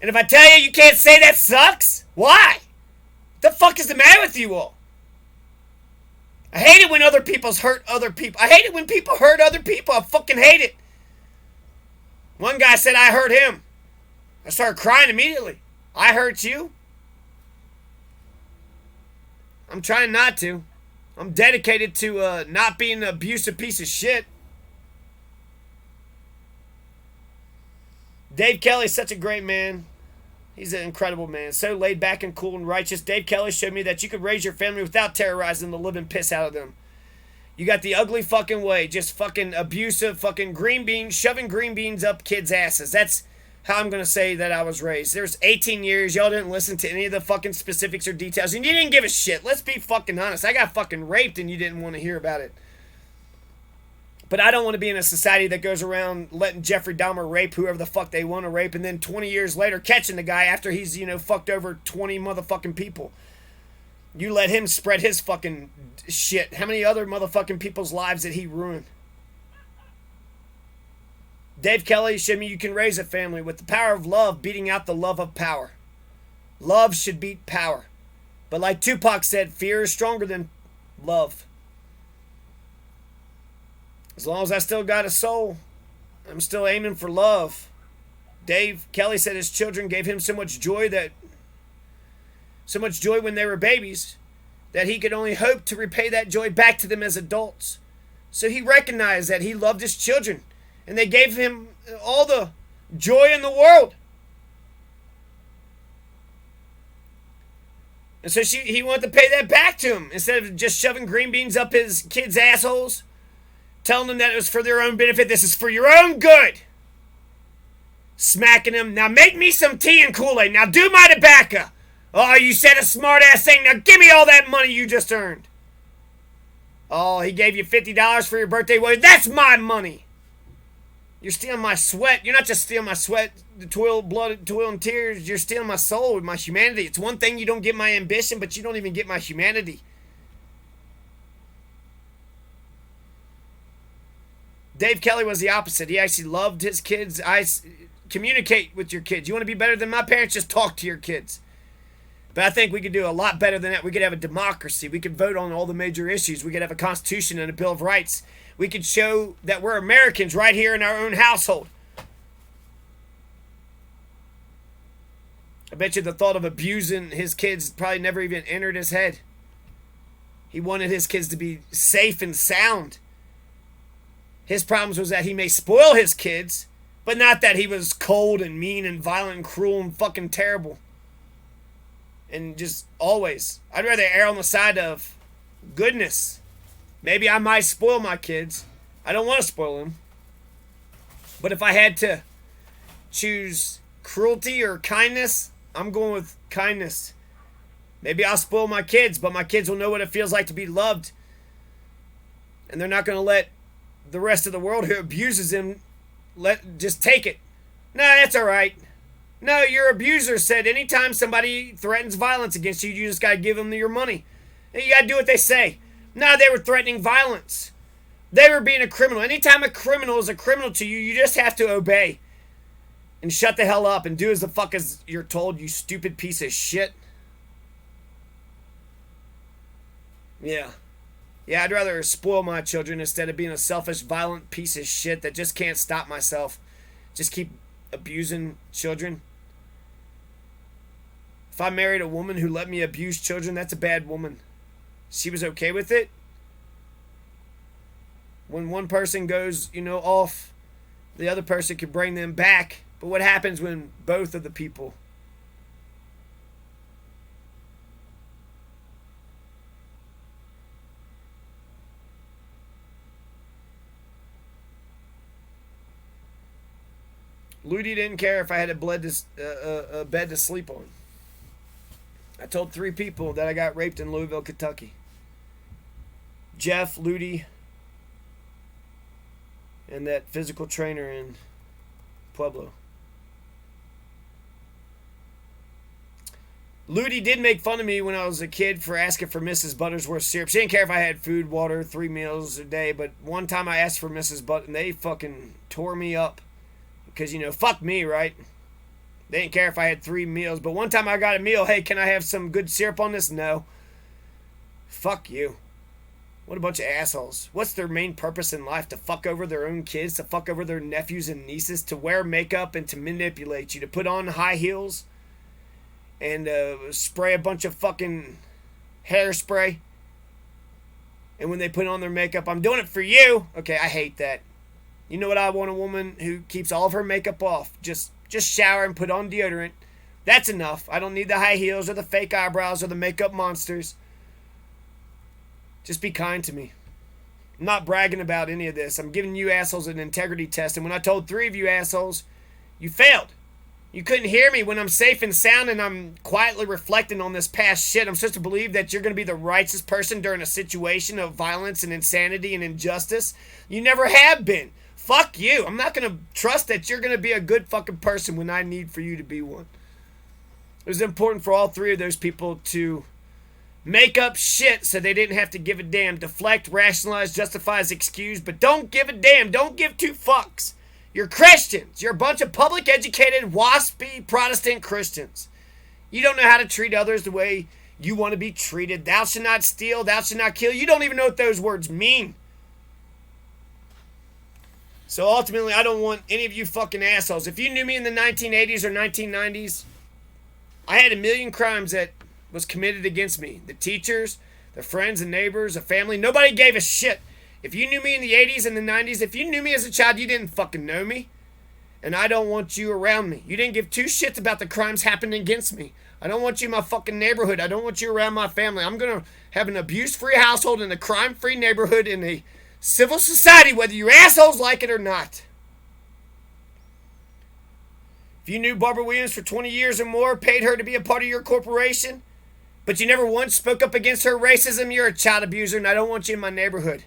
And if I tell you can't say that sucks, why? What the fuck is the matter with you all? I hate it when other people's hurt other people. I hate it when people hurt other people. I fucking hate it. One guy said I hurt him. I started crying immediately. I hurt you? I'm trying not to. I'm dedicated to not being an abusive piece of shit. Dave Kelly's such a great man. He's an incredible man. So laid back and cool and righteous. Dave Kelly showed me that you could raise your family without terrorizing the living piss out of them. You got the ugly fucking way. Just fucking abusive fucking green beans. Shoving green beans up kids' asses. That's how I'm going to say that I was raised. There's 18 years. Y'all didn't listen to any of the fucking specifics or details. And you didn't give a shit. Let's be fucking honest. I got fucking raped and you didn't want to hear about it. But I don't want to be in a society that goes around letting Jeffrey Dahmer rape whoever the fuck they want to rape, and then 20 years later catching the guy after he's, fucked over 20 motherfucking people. You let him spread his fucking shit. How many other motherfucking people's lives did he ruin? Dave Kelly showed me you can raise a family with the power of love beating out the love of power. Love should beat power. But like Tupac said, fear is stronger than love. As long as I still got a soul, I'm still aiming for love. Dave Kelly said his children gave him so much joy when they were babies, that he could only hope to repay that joy back to them as adults. So he recognized that he loved his children, and they gave him all the joy in the world. And so he wanted to pay that back to him, instead of just shoving green beans up his kids' assholes. Telling them that it was for their own benefit. This is for your own good. Smacking them. Now make me some tea and Kool-Aid. Now do my tobacco. Oh, you said a smart ass thing. Now give me all that money you just earned. Oh, he gave you $50 for your birthday. Well, that's my money. You're stealing my sweat. You're not just stealing my sweat, the toil, blood, toil, and tears. You're stealing my soul, my humanity. It's one thing you don't get my ambition, but you don't even get my humanity. Dave Kelly was the opposite. He actually loved his kids. Communicate with your kids. You want to be better than my parents? Just talk to your kids. But I think we could do a lot better than that. We could have a democracy. We could vote on all the major issues. We could have a constitution and a Bill of Rights. We could show that we're Americans right here in our own household. I bet you the thought of abusing his kids probably never even entered his head. He wanted his kids to be safe and sound. His problems was that he may spoil his kids, but not that he was cold and mean and violent and cruel and fucking terrible. And just always, I'd rather err on the side of goodness. Maybe I might spoil my kids. I don't want to spoil them. But if I had to choose cruelty or kindness, I'm going with kindness. Maybe I'll spoil my kids, but my kids will know what it feels like to be loved. And they're not going to let the rest of the world who abuses them just take it. No, that's all right. No, your abuser said anytime somebody threatens violence against you, you just got to give them your money. You got to do what they say. No, they were threatening violence. They were being a criminal. Anytime a criminal is a criminal to you, you just have to obey. And shut the hell up and do as the fuck as you're told, you stupid piece of shit. Yeah. Yeah, I'd rather spoil my children instead of being a selfish, violent piece of shit that just can't stop myself. Just keep abusing children. If I married a woman who let me abuse children, that's a bad woman. She was okay with it. When one person goes, off, the other person can bring them back. But what happens when both of the people? Ludi didn't care if I had a bed to sleep on. I told 3 people that I got raped in Louisville, Kentucky. Jeff, Ludi, and that physical trainer in Pueblo. Ludi did make fun of me when I was a kid for asking for Mrs. Buttersworth syrup. She didn't care if I had food, water, 3 meals a day, but one time I asked for Mrs. Butt and they fucking tore me up. Because, fuck me, right? They didn't care if I had 3 meals. But one time I got a meal. Hey, can I have some good syrup on this? No. Fuck you. What a bunch of assholes. What's their main purpose in life? To fuck over their own kids? To fuck over their nephews and nieces? To wear makeup and to manipulate you? To put on high heels? And spray a bunch of fucking hairspray? And when they put on their makeup, I'm doing it for you. Okay, I hate that. You know what I want? A woman who keeps all of her makeup off. Just shower and put on deodorant. That's enough. I don't need the high heels or the fake eyebrows or the makeup monsters. Just be kind to me. I'm not bragging about any of this. I'm giving you assholes an integrity test. And when I told 3 of you assholes, you failed. You couldn't hear me when I'm safe and sound and I'm quietly reflecting on this past shit. I'm supposed to believe that you're going to be the righteous person during a situation of violence and insanity and injustice. You never have been. Fuck you. I'm not going to trust that you're going to be a good fucking person when I need for you to be one. It was important for all 3 of those people to make up shit so they didn't have to give a damn. Deflect, rationalize, justify, excuse, but don't give a damn. Don't give 2 fucks. You're Christians. You're a bunch of public educated, waspy Protestant Christians. You don't know how to treat others the way you want to be treated. Thou shalt not steal. Thou shalt not kill. You don't even know what those words mean. So ultimately, I don't want any of you fucking assholes. If you knew me in the 1980s or 1990s, I had a million crimes that was committed against me. The teachers, the friends and neighbors, the family. Nobody gave a shit. If you knew me in the 80s and the 90s, if you knew me as a child, you didn't fucking know me. And I don't want you around me. You didn't give 2 shits about the crimes happening against me. I don't want you in my fucking neighborhood. I don't want you around my family. I'm going to have an abuse-free household in a crime-free neighborhood in a civil society, whether you assholes like it or not. If you knew Barbara Williams for 20 years or more, paid her to be a part of your corporation, but you never once spoke up against her racism, you're a child abuser, and I don't want you in my neighborhood.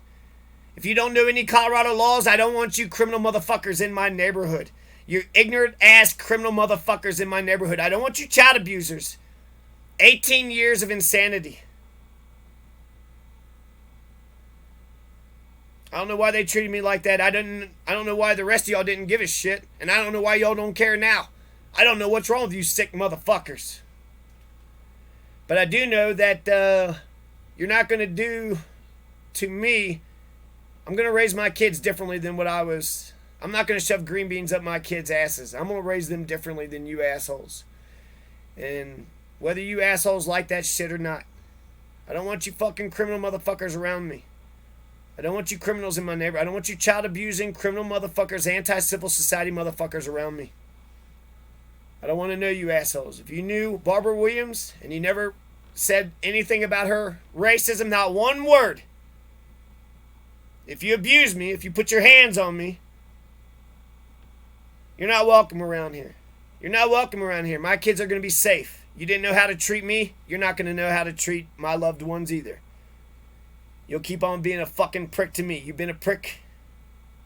If you don't know any Colorado laws, I don't want you criminal motherfuckers in my neighborhood. You ignorant ass criminal motherfuckers in my neighborhood. I don't want you child abusers. 18 years of insanity. I don't know why they treated me like that. I don't know why the rest of y'all didn't give a shit. And I don't know why y'all don't care now. I don't know what's wrong with you sick motherfuckers. But I do know that you're not going to do to me. I'm going to raise my kids differently than what I was. I'm not going to shove green beans up my kids' asses. I'm going to raise them differently than you assholes. And whether you assholes like that shit or not, I don't want you fucking criminal motherfuckers around me. I don't want you criminals in my neighborhood. I don't want you child abusing, criminal motherfuckers, anti-civil society motherfuckers around me. I don't want to know you assholes. If you knew Barbara Williams and you never said anything about her racism, not one word. If you abuse me, if you put your hands on me, you're not welcome around here. You're not welcome around here. My kids are going to be safe. You didn't know how to treat me. You're not going to know how to treat my loved ones either. You'll keep on being a fucking prick to me. You've been a prick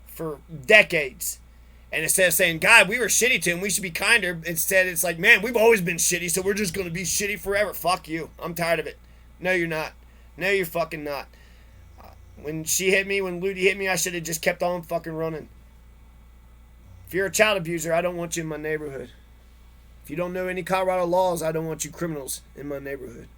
for decades. And instead of saying, God, we were shitty to him, we should be kinder, instead it's like, man, we've always been shitty, so we're just going to be shitty forever. Fuck you. I'm tired of it. No, you're not. No, you're fucking not. When she hit me, when Ludi hit me, I should have just kept on fucking running. If you're a child abuser, I don't want you in my neighborhood. If you don't know any Colorado laws, I don't want you criminals in my neighborhood.